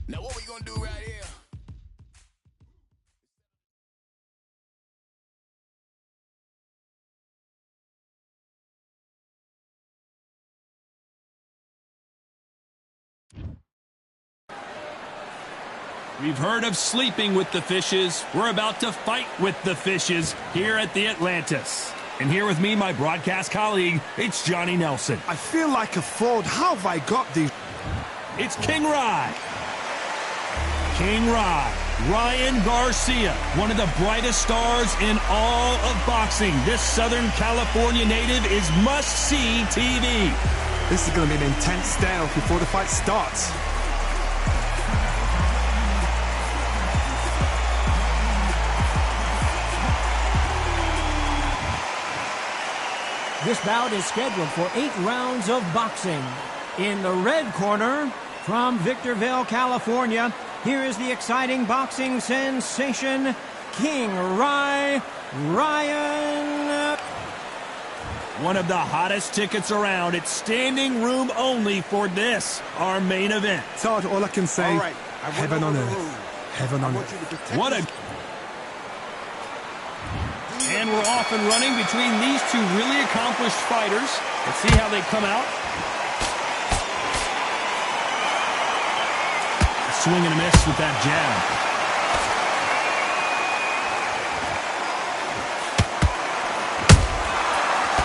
Now what we gonna do right here? We've heard of sleeping with the fishes. We're about to fight with the fishes here at the Atlantis. And here with me, my broadcast colleague, it's Johnny Nelson. I feel like a fraud. How have I got these? It's King Rye. King Rye. Ryan Garcia, one of the brightest stars in all of boxing. This Southern California native is must-see TV. This is going to be an intense standoff before the fight starts. This bout is scheduled for 8 rounds of boxing. In the red corner, from Victorville, California, here is the exciting boxing sensation, King Rye, Ryan. One of the hottest tickets around. It's standing room only for this, our main event. Todd, all I can say, heaven on earth. Heaven on earth. What a... And we're off and running between these two really accomplished fighters. Let's see how they come out. A swing and a miss with that jab.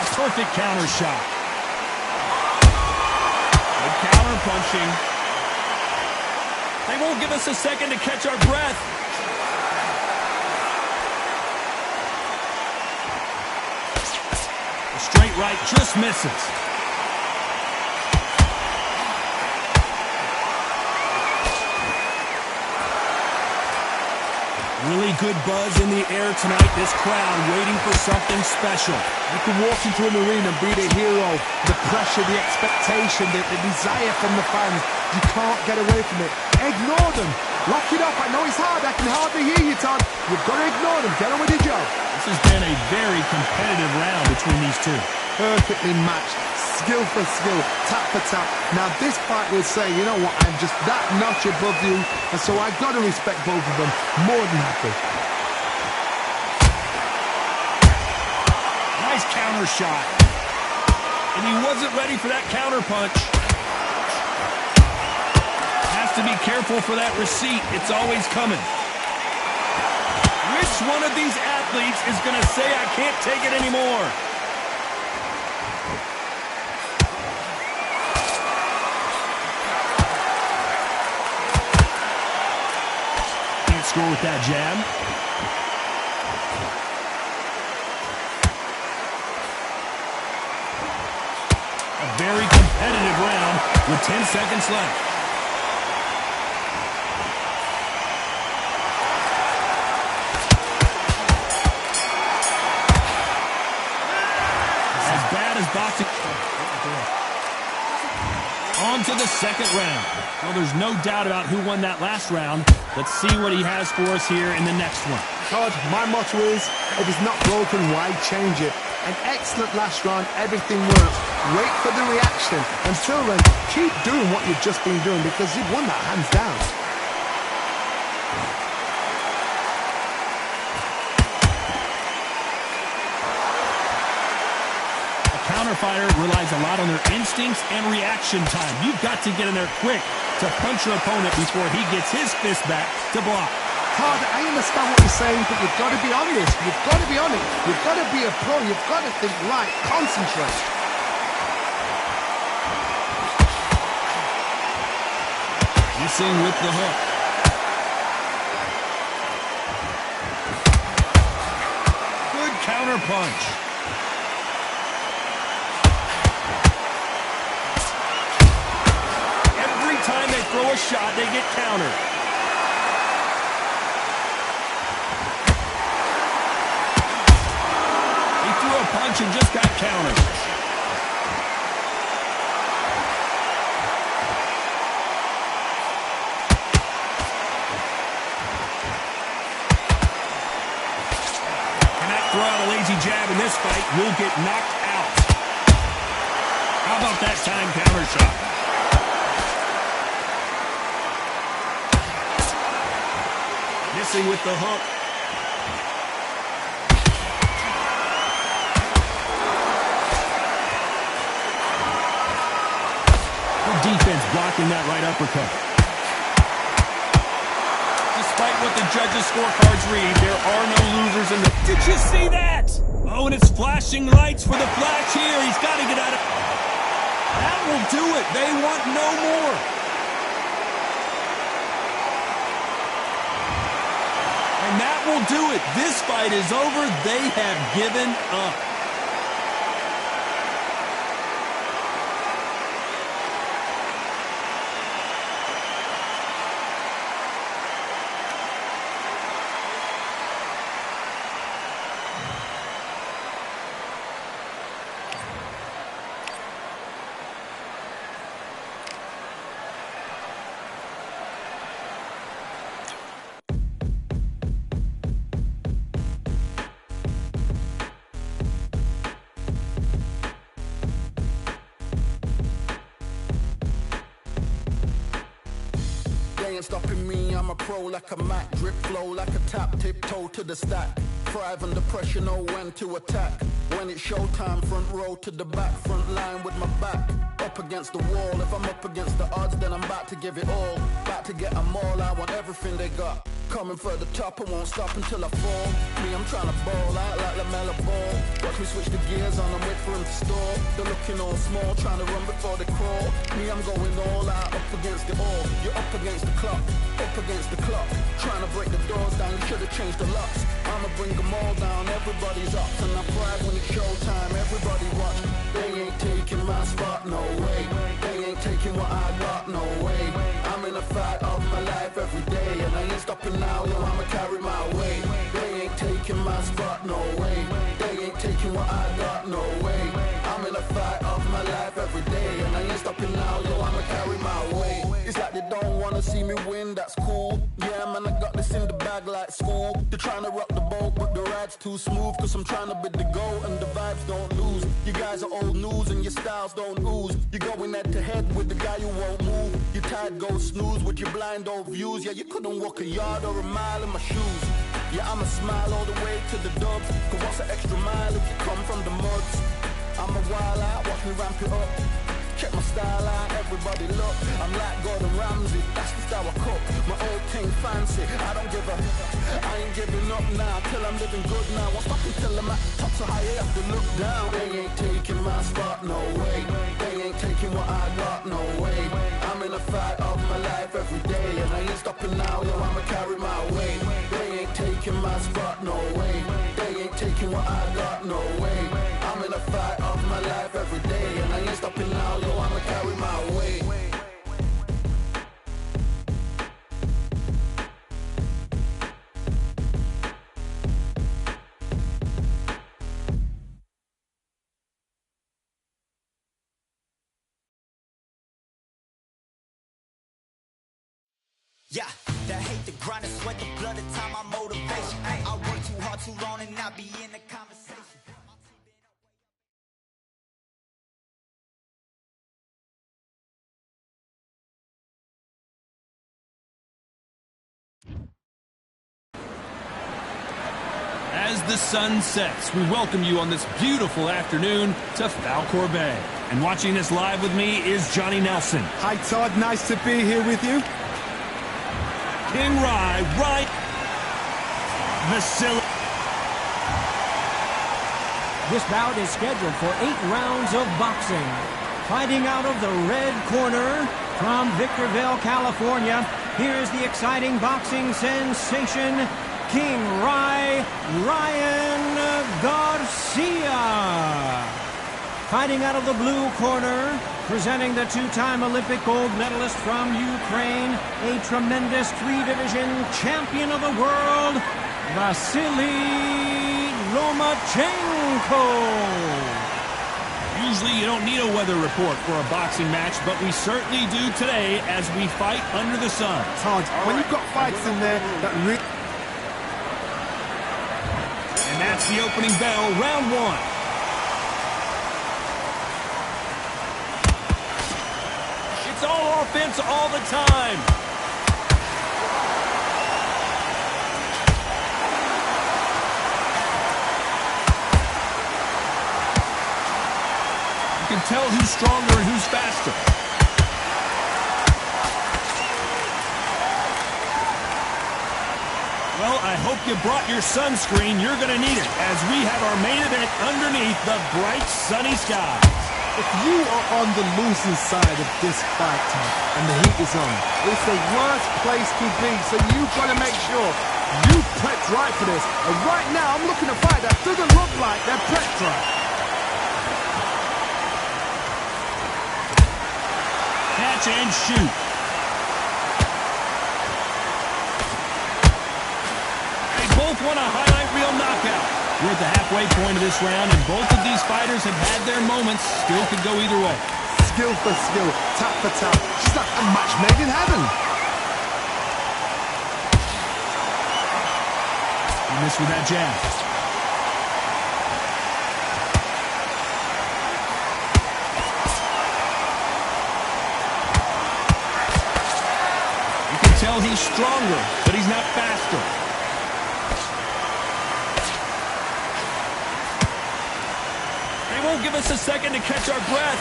A perfect counter shot. Good counter punching. They won't give us a second to catch our breath. Straight right just misses. Really good buzz in the air tonight. This crowd waiting for something special. You can walk into an arena and be the hero. The pressure, the expectation, the desire from the fans. You can't get away from it. Ignore them. Lock it up. I know it's hard. I can hardly hear you, Todd. You've got to ignore them. Get on with your job. This has been a very competitive round between these two. Perfectly matched. Skill for skill. Tap for tap. Now this fight will say, you know what, I'm just that notch above you. And so I've got to respect both of them. More than happy. Nice counter shot. And he wasn't ready for that counter punch. Has to be careful for that receipt. It's always coming. Which one of these athletes is going to say, I can't take it anymore? Can't score with that jab. A very competitive round with 10 seconds left. Boxing. On to the second round. Well, there's no doubt about who won that last round. Let's see what he has for us here in the next one. Todd, my motto is, if it's not broken, why change it? An excellent last round, everything works. Wait for the reaction. Until then, keep doing what you've just been doing because you've won that hands down. Fighter relies a lot on their instincts and reaction time. You've got to get in there quick to punch your opponent before he gets his fist back to block. Todd, I understand what you're saying, but you've got to be honest. You've got to be on it. You've got to be a pro. You've got to think right. Concentrate. Missing with the hook. Good counter punch. Time they throw a shot, they get countered. He threw a punch and just got countered. Cannot throw out a lazy jab in this fight, will get knocked out. How about that time counter shot? messing with the hook. Good defense blocking that right uppercut. Despite what the judges' scorecards read, there are no losers in the... Did you see that? Oh, and it's flashing lights for the flash here. He's got to get out of... That will do it. They want no more. And that will do it. This fight is over. They have given up. Ain't stopping me, I'm a pro like a Mac. Drip flow like a tap, tiptoe to the stack. Thrive under pressure, know when to attack. When it's showtime, front row to the back. Front line with my back up against the wall. If I'm up against the odds, then I'm about to give it all. About to get them all, I want everything they got. Coming for the top, I won't stop until I fall. Me, I'm trying to ball out like LaMelo Ball. Watch me switch the gears on and wait for him to stall. They're looking all small, trying to run before they crawl. Me, I'm going all out, up against the all. You're up against the clock, up against the clock. Trying to break the doors down, you should've changed the locks. I'ma bring them all down, everybody's up. And I pride when it's showtime, everybody watch. They ain't taking my spot, no way. They ain't taking what I got, no way. I'm in a fight of my life every day, and I ain't stopping now, yo, I'ma carry my weight. They ain't taking my spot, no way. They ain't taking what I got, no way. I'm in a fight of my life every day, and I ain't stopping now, yo, I'ma carry my weight. It's like they don't wanna see me win, that's cool. Yeah, man, I got this in the bag like school. They're trying to rock the boat, but the ride's too smooth. Cause I'm trying to be the goal, and the vibes don't lose. You guys are old news, and your styles don't ooze. You're going head to head with the guy who won't move. Your tide goes snooze with your blind old views. Yeah, you couldn't walk a yard or a mile in my shoes. Yeah, I'ma smile all the way to the dubs. Cause what's an extra mile if you come from the muds? I'm a wild out, watch me ramp it up. Check my style out, everybody look. I'm like Gordon Ramsay, that's the style I cook. My old thing fancy, I don't give a... I ain't giving up now, till I'm living good now. Won't stop until I'm at the top, so high I have to look down. They ain't taking my spot, no way. They ain't taking what I got, no way. I'm in a fight of my life every day, and I ain't stopping now, yo, I'ma carry my weight. They ain't taking my spot, no way. They ain't taking what I got, no way. I'm in a fight of my life every day, and I ain't stopping now, yo, I'ma carry my weight. Yeah, that hate, the grind, the sweat, the blood, the time, my motivation. I work too hard, too long, and not be in the conversation. As the sun sets, we welcome you on this beautiful afternoon to Falcor Bay. And watching this live with me is Johnny Nelson. Hi, Todd. Nice to be here with you. King right, Vasily. This bout is scheduled for 8 rounds of boxing. Fighting out of the red corner from Victorville, California, here is the exciting boxing sensation, King Ryan Garcia. Fighting out of the blue corner, presenting the 2-time Olympic gold medalist from Ukraine, a tremendous 3-division champion of the world, Vasily Lomachenko. Usually you don't need a weather report for a boxing match, but we certainly do today as we fight under the sun. Todd, when you've got fights in there that really... And that's the opening bell, round 1. It's all offense all the time. can tell who's stronger and who's faster. Well, I hope you brought your sunscreen. You're going to need it as we have our main event underneath the bright sunny sky. If you are on the losing side of this fight, Tom, and the heat is on, it's the worst place to be, so you've got to make sure you prepped right for this. And right now, I'm looking at a fight that doesn't look like they're prepped right. Catch and shoot. They both want a highlight reel knockout. We're at the halfway point of this round, and both of these fighters have had their moments. Still could go either way. Skill for skill, tap for tap. Just like a match made in heaven. He missed with that jab. You can tell he's stronger, but he's not faster. Won't give us a second to catch our breath.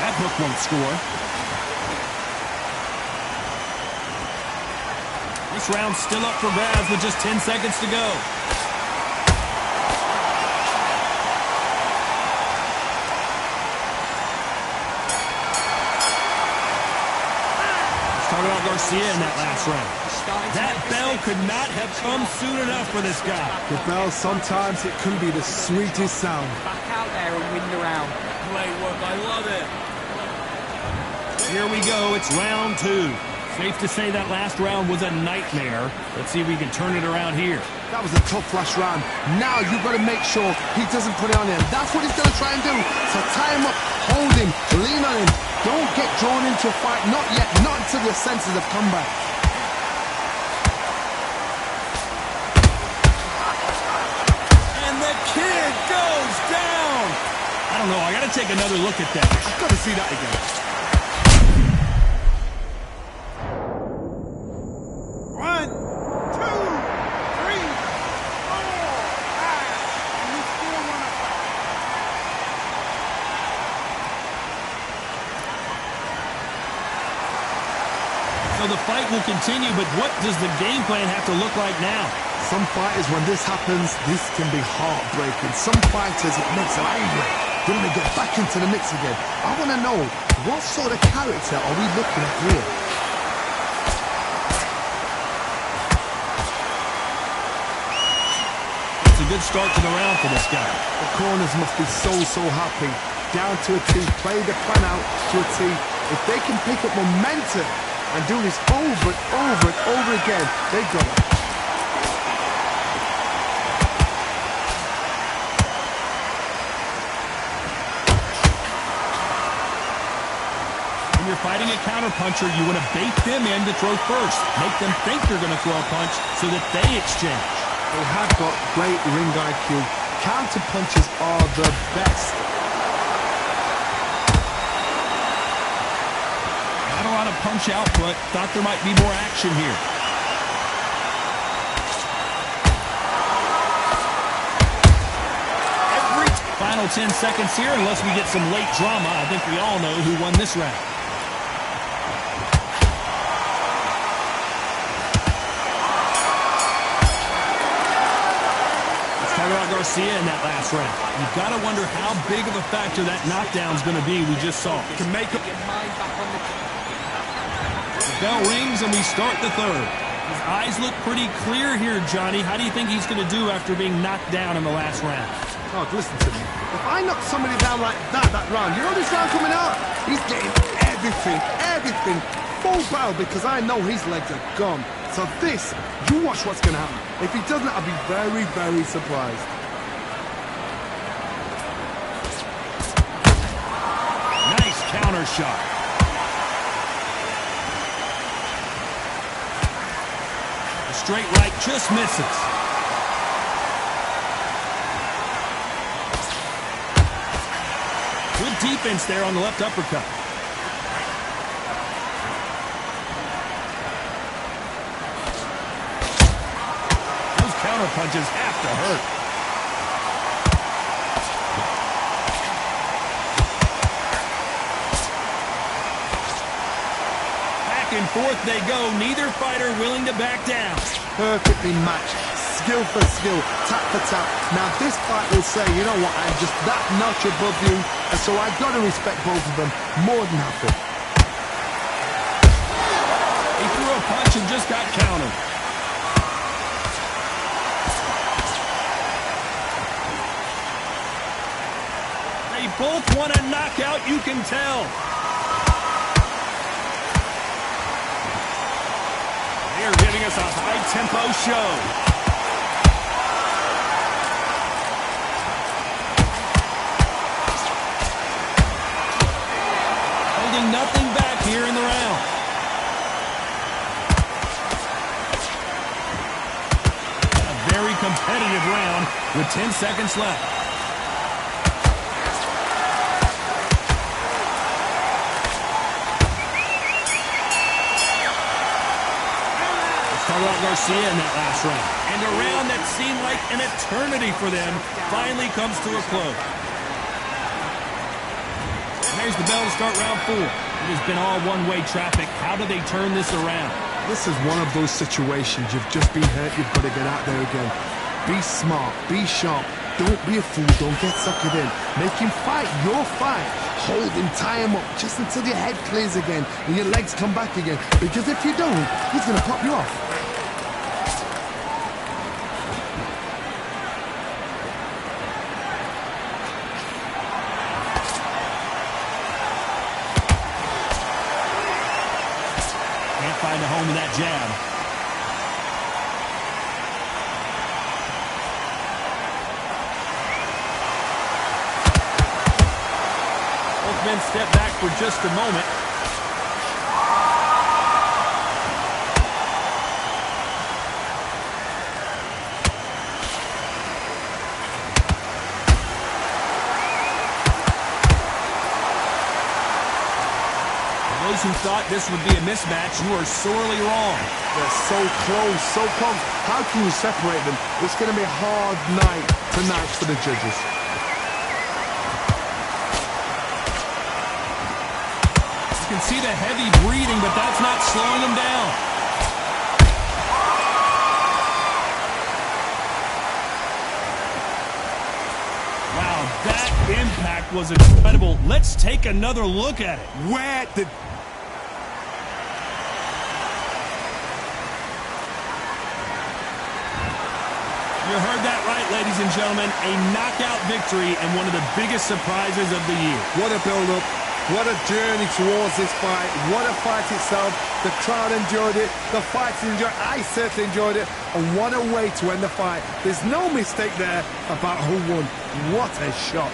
That hook won't score. This round's still up for grabs with just 10 seconds to go. Talk about Garcia in that last round. That bell could not have come soon enough for this guy. The bell, sometimes it can be the sweetest sound. Back out there and win the round. Great work, I love it. Here we go, it's round 2. Safe to say that last round was a nightmare. Let's see if we can turn it around here. That was a tough last round. Now you've got to make sure he doesn't put it on him. That's what he's going to try and do. So tie him up, hold him, lean on him. Don't get drawn into a fight. Not yet. Not until your senses have come back. And the kid goes down. I don't know. I got to take another look at that. I've got to see that again. So the fight will continue, but what does the game plan have to look like now? Some fighters, when this happens, this can be heartbreaking. Some fighters, it makes them angry. Then they get back into the mix again. I want to know, what sort of character are we looking at here? It's a good start to the round for this guy. The corners must be so happy. Down to a T, play the plan out to a T. If they can pick up momentum and do this over and over again, they got it. When you're fighting a counterpuncher, you want to bait them in to throw first. Make them think you're going to throw a punch so that they exchange. They have got great ring IQ. Counterpunches are the best. Not a lot of punch output. Thought there might be more action here. Final 10 seconds here, unless we get some late drama. I think we all know who won this round. Let's talk about Garcia in that last round. You've got to wonder how big of a factor that knockdown's going to be. We just saw. Can make up your mind back on the... Bell rings and we start the third. His eyes look pretty clear here, Johnny. How do you think he's going to do after being knocked down in the last round? Oh, listen to me. If I knock somebody down like that round, you know this round coming out? He's getting everything, full battle, because I know his legs are gone. So this, you watch what's going to happen. If he doesn't, I'll be very surprised. Nice counter shot. Straight right just misses. Good defense there on the left uppercut. counter punches have to hurt. Back and forth they go. Neither fighter willing to back down. Perfectly matched. Skill for skill, tap for tap. Now this fight will say, you know what, I'm just that notch above you, and so I've got to respect both of them more than happy. He threw a punch and just got countered. They both want a knockout, you can tell. They're giving us a high-tempo show. Nothing back here in the round. A very competitive round with 10 seconds left. Started out Garcia in that last round. And a round that seemed like an eternity for them finally comes to a close. There's the bell to start round 4. It has been all one-way traffic. How do they turn this around? This is one of those situations. You've just been hurt. You've got to get out there again. Be smart. Be sharp. Don't be a fool. Don't get suckered in. Make him fight your fight. Hold him. Tie him up just until your head clears again and your legs come back again. Because if you don't, he's going to pop you off. Find a home with that jab. Both men step back for just a moment. Those who thought this would be a mismatch, you are sorely wrong. They're so close, so close. How can you separate them? It's going to be a hard night tonight for the judges. You can see the heavy breathing, but that's not slowing him down. Wow, that impact was incredible. Let's take another look at it. Where did... You heard that right, ladies and gentlemen. A knockout victory and one of the biggest surprises of the year. What a build-up. What a journey towards this fight. What a fight itself. The crowd enjoyed it. The fighters enjoyed it. I certainly enjoyed it. And what a way to end the fight. There's no mistake there about who won. What a shot.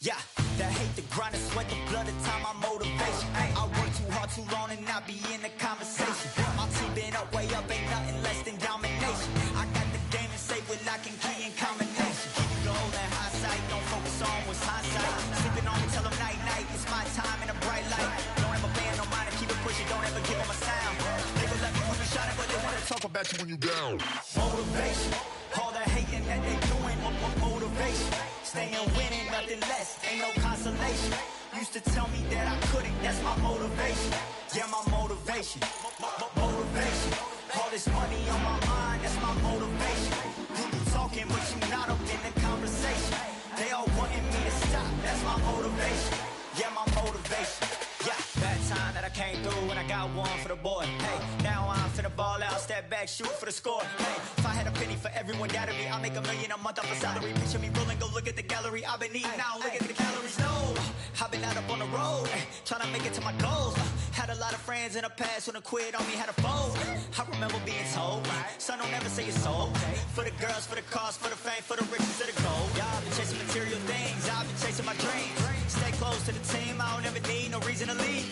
Yeah, that hate, the grind, the sweat, the blood, the time, my motivation. I work too hard, too long, and not be in the conversation. My team been up, way up, ain't nothing less than domination. I got the game and say with lock and key and combination. Keep it gold and high sight, don't focus on what's hindsight. Sleeping on me, tell them night, night, it's my time in a bright light. Don't ever band, no mind, and keep it pushing, don't ever give them a sound. They gon' let me when you shining, but they wanna talk about you when you down. Motivation, all that hating that they doing, motivation. Staying winning, nothing less, ain't no consolation. Used to tell me that I couldn't, that's my motivation. Yeah, my motivation, motivation. All this money on my mind, that's my motivation. You be talking, but you not up in the conversation. They all wanting me to stop, that's my motivation. Yeah, my motivation. Yeah, that time that I came through and I got one for the boy. Hey, now I'm finna ball out, step back, shoot for the score. Hey, if I had a penny for everyone doubted me, I'll make $1 million a month off a salary. Picture me rolling, go look at the gallery. I've been eating now, look at the calories. No, I've been out up on the road, trying to make it to my goals. Had a lot of friends in the past when I quit on me, had a fold. I remember being told, son, don't ever say it's so. For the girls, for the cars, for the fame, for the riches, for the gold. Yeah, I've been chasing material things, I've been chasing my dreams. Stay close to the team, I don't ever need no reason to leave.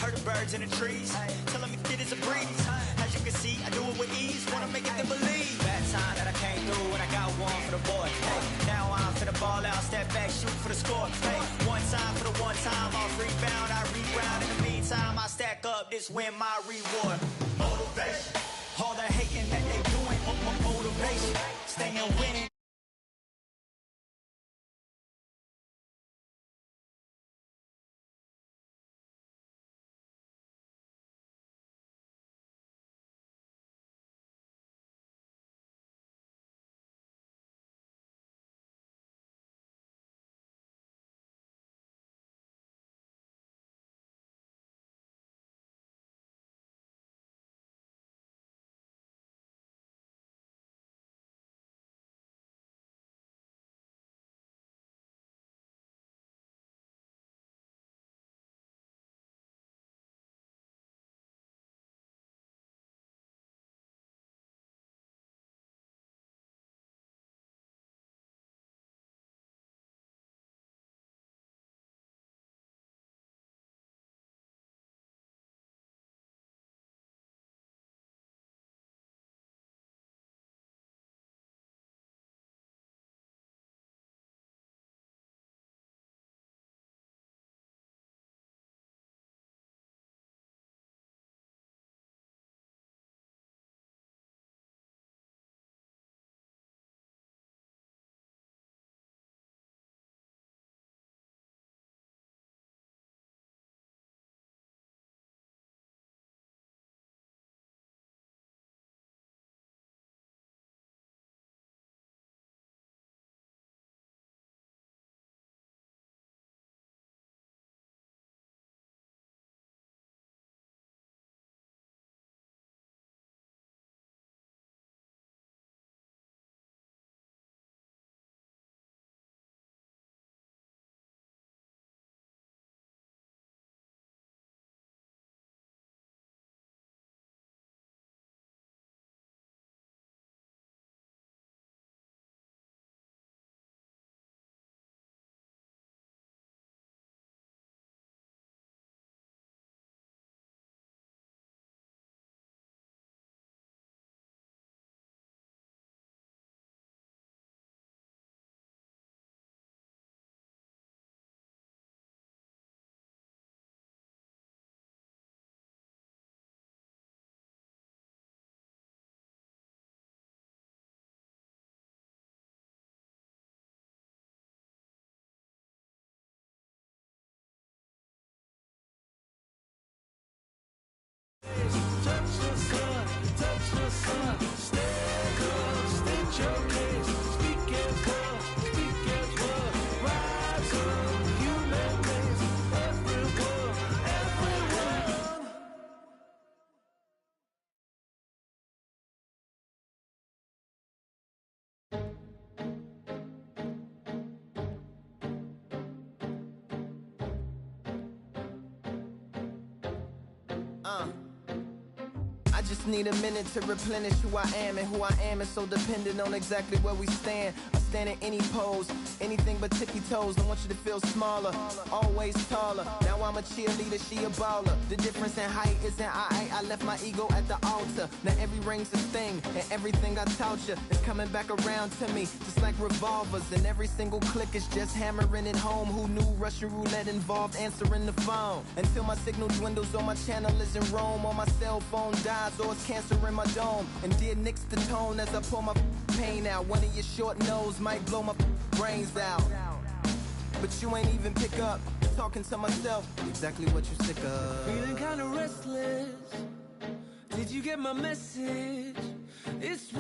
Heard the birds in the trees, telling me it is a breeze. As you can see, I do it with ease, wanna make it to believe. That time that I came through and I got one for the boy. Hey, now I'm finna ball out, step back, shoot for the score. Hey, one time for the one time, off rebound, I rebound. In the meantime, I stack up, this win my reward. Motivation, all that hating that they doing, motivation. Staying winning. just need a minute to replenish who I am, and who I am is so dependent on exactly where we stand. I stand in any pose, anything but tippy toes. I want you to feel smaller, always taller. Now I'm a cheerleader, she a baller. The difference in height isn't I left my ego at the altar. Now every ring's a thing, and everything I taught you is coming back around to me, just like revolvers. And every single click is just hammering it home. Who knew Russian roulette involved answering the phone? Until my signal dwindles or my channel is in Rome, or my cell phone dies, or it's cancer in my dome. And dear nicks the tone as I pull my pain out. One of your short nose might blow my brains out, but you ain't even pick up. Talking to myself, exactly what you sick of. Feeling kinda restless. Did you get my message? It's